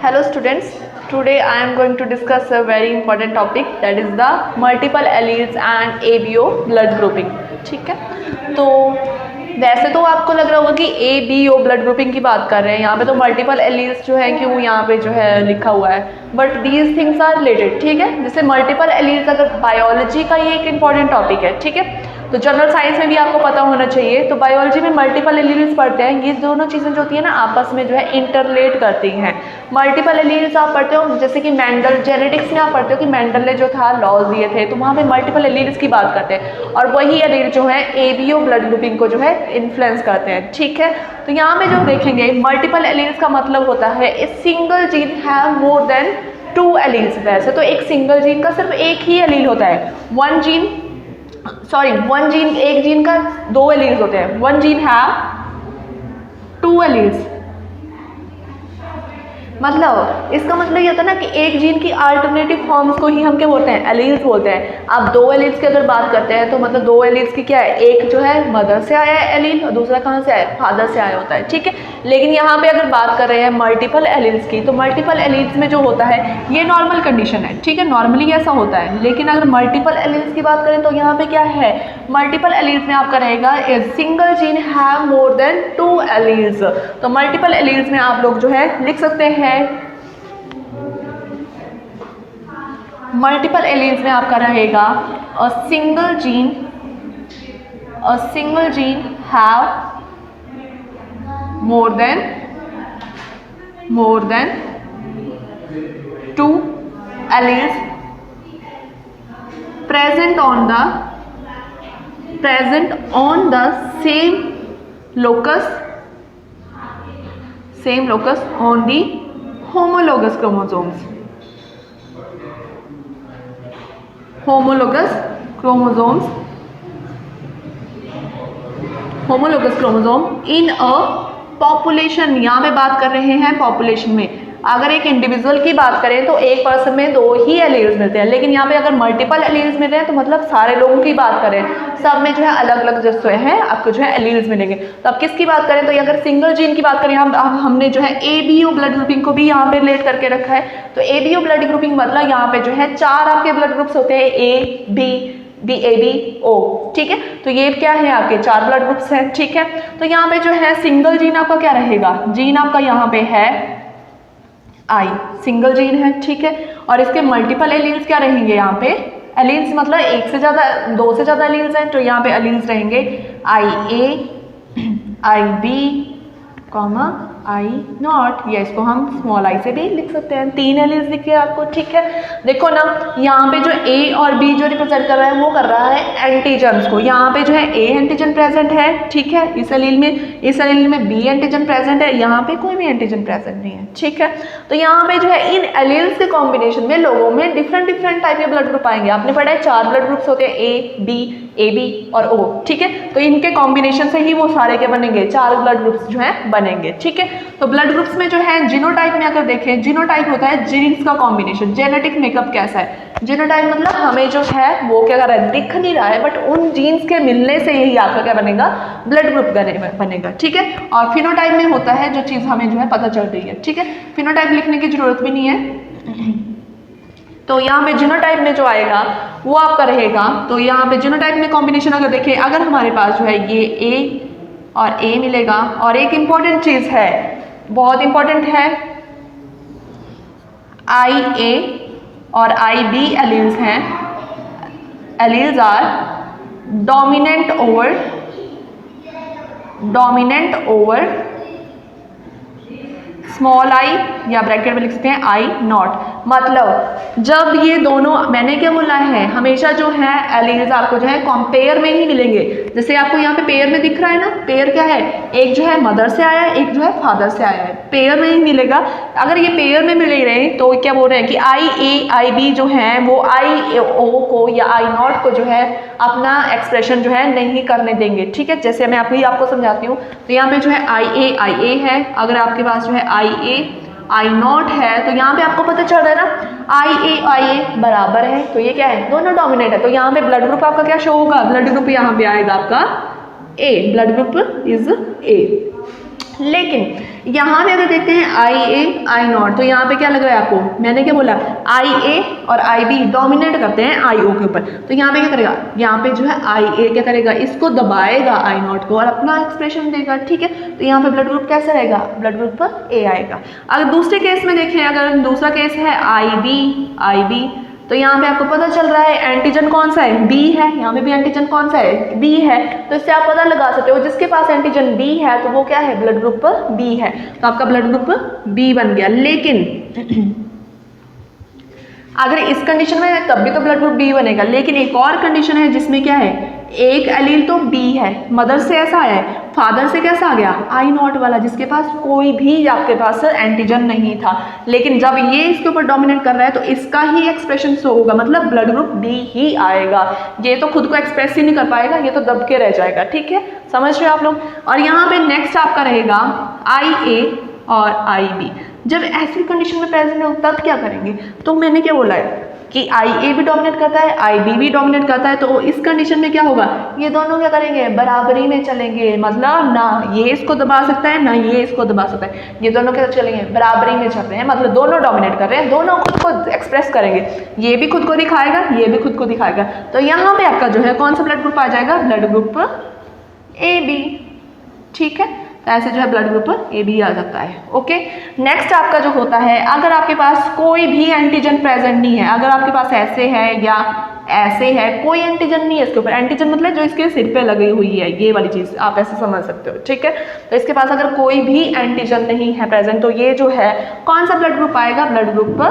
Hello students, today I am going to discuss a very important topic, that is the multiple alleles and ABO blood grouping. ठीक है, तो वैसे तो आपको लग रहा होगा कि ABO ब्लड ग्रुपिंग की बात कर रहे हैं, यहाँ पे तो मल्टीपल एलील्स जो है क्यों यहाँ पे जो है लिखा हुआ है, but these things are related. ठीक है, जैसे मल्टीपल एलील्स अगर बायोलॉजी का ये एक इंपॉर्टेंट टॉपिक है. ठीक है, तो जनरल साइंस में भी आपको पता होना चाहिए. तो बायोलॉजी में मल्टीपल एलील्स पढ़ते हैं, ये दोनों चीज़ें जो होती है ना आपस में जो है इंटरलेट करती हैं. मल्टीपल एलील्स आप पढ़ते हो, जैसे कि मेंडल जेनेटिक्स में आप पढ़ते हो कि मेंडल ने जो था लॉज दिए थे, तो वहाँ पे मल्टीपल एलील्स की बात करते हैं और वही एलील जो है एबीओ ब्लड ग्रुपिंग को जो है इन्फ्लुएंस करते हैं. ठीक है, तो यहाँ पे जो देखेंगे मल्टीपल एलील्स का मतलब होता है a single gene have more than 2 alleles. वैसे तो एक सिंगल जीन का सिर्फ एक ही एलील होता है. एक जीन का 2 एलील्स होते हैं. 1 जीन हैव 2 एलील्स. मतलब इसका मतलब ये होता है ना कि एक जीन की अल्टरनेटिव फॉर्म्स को ही हम क्या बोलते हैं, एलील्स बोलते हैं. आप 2 एलील्स की अगर बात करते हैं तो मतलब 2 एलील्स की क्या है, एक जो है मदर से आया है एलील और दूसरा कहाँ से आया है, फादर से आया होता है. ठीक है, लेकिन यहाँ पे अगर बात कर रहे हैं मल्टीपल एलील्स की, तो मल्टीपल एलील्स में जो होता है ये नॉर्मल कंडीशन है. ठीक है, नॉर्मली ऐसा होता है. लेकिन अगर मल्टीपल एलील्स की बात करें तो यहाँ पे क्या है, मल्टीपल एलील्स में आपका रहेगा a single gene have more than 2 alleles. तो मल्टीपल एलील्स में आप लोग जो है लिख सकते हैं, मल्टीपल एलील्स में आपका रहेगा a single gene have more than 2 alleles present on the same locus on the homologous chromosomes. homologous chromosome in a population. यहाँ पे बात कर रहे हैं पॉपुलेशन में. अगर एक इंडिविजुअल की बात करें तो एक पर्सन में 2 ही एलील्स मिलते हैं, लेकिन यहाँ पे अगर मल्टीपल एलील्स मिल रहे हैं तो मतलब सारे लोगों की बात करें, सब में जो है अलग अलग जो है आपको जो है एलील्स मिलेंगे. तो अब किसकी बात करें, तो अगर सिंगल जीन की बात करें हमने जो है एबीओ ब्लड ग्रुपिंग को भी यहाँ पे रिलेट करके रखा है. तो एबीओ ब्लड ग्रुपिंग मतलब यहाँ पे जो है 4 आपके ब्लड ग्रुप्स होते हैं, ए बी ओ. ठीक है, तो ये क्या है, आपके 4 ब्लड ग्रुप्स हैं. ठीक है, तो यहाँ पे जो है सिंगल जीन आपका क्या रहेगा, जीन आपका यहाँ पे है आई, सिंगल जीन है. ठीक है, और इसके मल्टीपल एलील्स क्या रहेंगे, यहाँ पे एलील्स मतलब 1 से ज़्यादा 2 से ज़्यादा एलील्स हैं, तो यहाँ पे एलील्स रहेंगे आई ए, आई बी, आई नॉट, या इसको हम स्मॉल आई से भी लिख सकते हैं. 3 एलील्स दिख रहे हैं आपको. ठीक है, देखो ना यहाँ पे जो ए और बी जो रिप्रेजेंट कर रहा है वो कर रहा है एंटीजन्स को. यहाँ पे जो है ए एंटीजन प्रेजेंट है. ठीक है, इस एलील में बी एंटीजन प्रेजेंट है, यहाँ पे कोई भी एंटीजन प्रेजेंट नहीं है. ठीक है, तो यहाँ पे जो है इन एलील्स के कॉम्बिनेशन में लोगों में डिफरेंट टाइप के ब्लड ग्रुप आएंगे. आपने पढ़ा है 4 ब्लड ग्रुप्स होते हैं, ए बी और ओ. ठीक है, तो इनके कॉम्बिनेशन से ही वो सारे के बनेंगे, 4 ब्लड ग्रुप्स जो है बनेंगे. ठीक है, तो ब्लड ग्रुप्स में जो है जीनोटाइप में अगर देखें, जीनोटाइप होता है जीन्स का कॉम्बिनेशन. जेनेटिक मेकअप कैसा है, जीनोटाइप मतलब हमें जो है वो क्या कर रहा है, दिख नहीं रहा है, बट उन जीन्स के मिलने से यही आपका क्या बनेगा, ब्लड ग्रुप बनेगा. ठीक है, और फिनोटाइप में होता है जो चीज़ हमें जो है पता चल रही है. ठीक है, फिनोटाइप लिखने की जरूरत भी नहीं है. तो यहाँ पे जीनोटाइप में जो आएगा वो आपका रहेगा. तो यहाँ पे जीनोटाइप में कॉम्बिनेशन अगर देखें, अगर हमारे पास जो है ये ए और ए मिलेगा, और एक इम्पॉर्टेंट चीज़ है, बहुत इंपॉर्टेंट है, आई ए और आई बी एलील्स हैं. Alleles are dominant over small I, या ब्रैकेट में लिख सकते हैं आई नॉट. मतलब जब ये दोनों, मैंने क्या बोला है, हमेशा जो है एलील्स आपको जो है कंपेयर में ही मिलेंगे. जैसे आपको यहाँ पे पेयर में दिख रहा है ना, पेयर क्या है, एक जो है मदर से आया है, एक जो है फादर से आया है, पेयर में ही मिलेगा. अगर ये पेयर में मिल रहे तो क्या बोल रहे हैं कि आई ए आई बी जो है वो आई ओ को या आई नॉट को जो है अपना एक्सप्रेशन जो है नहीं करने देंगे. ठीक है, जैसे मैं आपको समझाती हूँ. तो यहाँ पे जो है आई ए है, अगर आपके पास जो है आई ए आई नॉट है, तो यहाँ पे आपको पता चल रहा है ना आई ए बराबर है, तो ये क्या है, दोनों डोमिनेट है. तो यहाँ पे ब्लड ग्रुप आपका क्या शो होगा, ब्लड ग्रुप यहाँ पे आएगा आपका ए, ब्लड ग्रुप इज ए. लेकिन यहाँ पे अगर देखते हैं आई ए आई नॉट, तो यहाँ पे क्या लग रहा है आपको, मैंने क्या बोला, आई ए और आई बी डोमिनेट करते हैं आई ओ के ऊपर, तो यहाँ पे क्या करेगा, यहाँ पे जो है आई ए क्या करेगा, इसको दबाएगा आई नॉट को और अपना एक्सप्रेशन देगा, ठीक है। तो यहाँ पे ब्लड ग्रुप कैसा रहेगा, ब्लड ग्रुप ए आएगा। अगर दूसरे केस में देखें, अगर दूसरा केस है आई बी, तो यहाँ पे आपको पता चल रहा है एंटीजन कौन सा है, बी है, यहाँ पे भी एंटीजन कौन सा है, बी है, तो इससे आप पता लगा सकते हो जिसके पास एंटीजन बी है तो वो क्या है, ब्लड ग्रुप बी है, तो आपका ब्लड ग्रुप बी बन गया। लेकिन अगर इस कंडीशन में है तब भी तो ब्लड ग्रुप बी बनेगा, लेकिन एक और कंडीशन है जिसमें क्या है, एक एलील तो बी है, मदर से ऐसा आया है, फादर से कैसा आ गया, आई नॉट वाला, जिसके पास कोई भी आपके पास एंटीजन नहीं था, लेकिन जब ये इसके ऊपर डोमिनेट कर रहा है तो इसका ही एक्सप्रेशन शो होगा, मतलब ब्लड ग्रुप बी ही आएगा। ये तो खुद को एक्सप्रेस ही नहीं कर पाएगा, ये तो दब के रह जाएगा, ठीक है, समझ रहे हो आप लोग। और यहाँ पे नेक्स्ट आपका रहेगा आई ए और आई बी। जब ऐसी कंडीशन में प्रेजेंट हो तब क्या करेंगे, तो मैंने क्या बोला है कि आई ए भी डोमिनेट करता है, आई बी भी डोमिनेट करता है, तो इस कंडीशन में क्या होगा, ये दोनों क्या करेंगे, बराबरी में चलेंगे, मतलब ना ये इसको दबा सकता है ना ये इसको दबा सकता है, ये दोनों क्या चलेंगे, बराबरी में चल रहे हैं, मतलब दोनों डोमिनेट कर रहे हैं, दोनों खुद को एक्सप्रेस करेंगे, ये भी खुद को दिखाएगा ये भी खुद को दिखाएगा। तो यहाँ पे आपका जो है कौन सा ब्लड ग्रुप आ जाएगा, ब्लड ग्रुप ए बी, ठीक है। तो ऐसे जो है ब्लड ग्रुप ए बी आ जाता है, ओके। नेक्स्ट आपका जो होता है, अगर आपके पास कोई भी एंटीजन प्रेजेंट नहीं है, अगर आपके पास ऐसे है या ऐसे है, कोई एंटीजन नहीं है इसके ऊपर, एंटीजन मतलब जो इसके सिर पे लगी हुई है, ये वाली चीज़ आप ऐसे समझ सकते हो, ठीक है। तो इसके पास अगर कोई भी एंटीजन नहीं है प्रेजेंट, तो ये जो है कौन सा ब्लड ग्रुप आएगा, ब्लड ग्रुप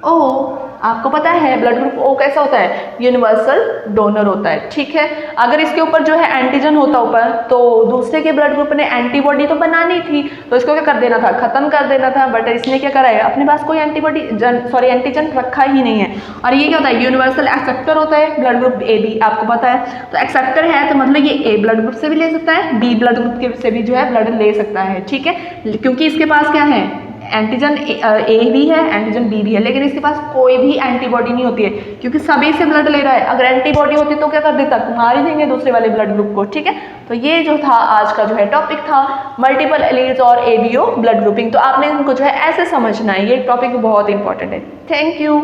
ओ। आपको पता है ब्लड ग्रुप ओ कैसा होता है, यूनिवर्सल डोनर होता है, ठीक है। अगर इसके ऊपर जो है एंटीजन होता ऊपर, तो दूसरे के ब्लड ग्रुप ने एंटीबॉडी तो बनानी थी, तो इसको क्या कर देना था, खत्म कर देना था, बट इसने क्या करा है, अपने पास कोई एंटीजन रखा ही नहीं है। और ये क्या होता है, यूनिवर्सल एक्सेप्टर होता है ब्लड ग्रुप ए बी, आपको पता है। तो एक्सेप्टर है तो मतलब ये ए ब्लड ग्रुप से भी ले सकता है, बी ब्लड ग्रुप के से भी जो है ब्लड ले सकता है, ठीक है, क्योंकि इसके पास क्या है, एंटीजन ए भी है, एंटीजन बी भी है, लेकिन इसके पास कोई भी एंटीबॉडी नहीं होती है, क्योंकि सभी से ब्लड ले रहा है। अगर एंटीबॉडी होती तो क्या कर देता, मार ही देंगे दूसरे वाले ब्लड ग्रुप को, ठीक है। तो ये जो था आज का जो है टॉपिक था, मल्टीपल एलील्स और एबीओ ब्लड ग्रुपिंग। तो आपने इनको जो है ऐसे समझना है, ये टॉपिक बहुत इंपॉर्टेंट है। Thank you.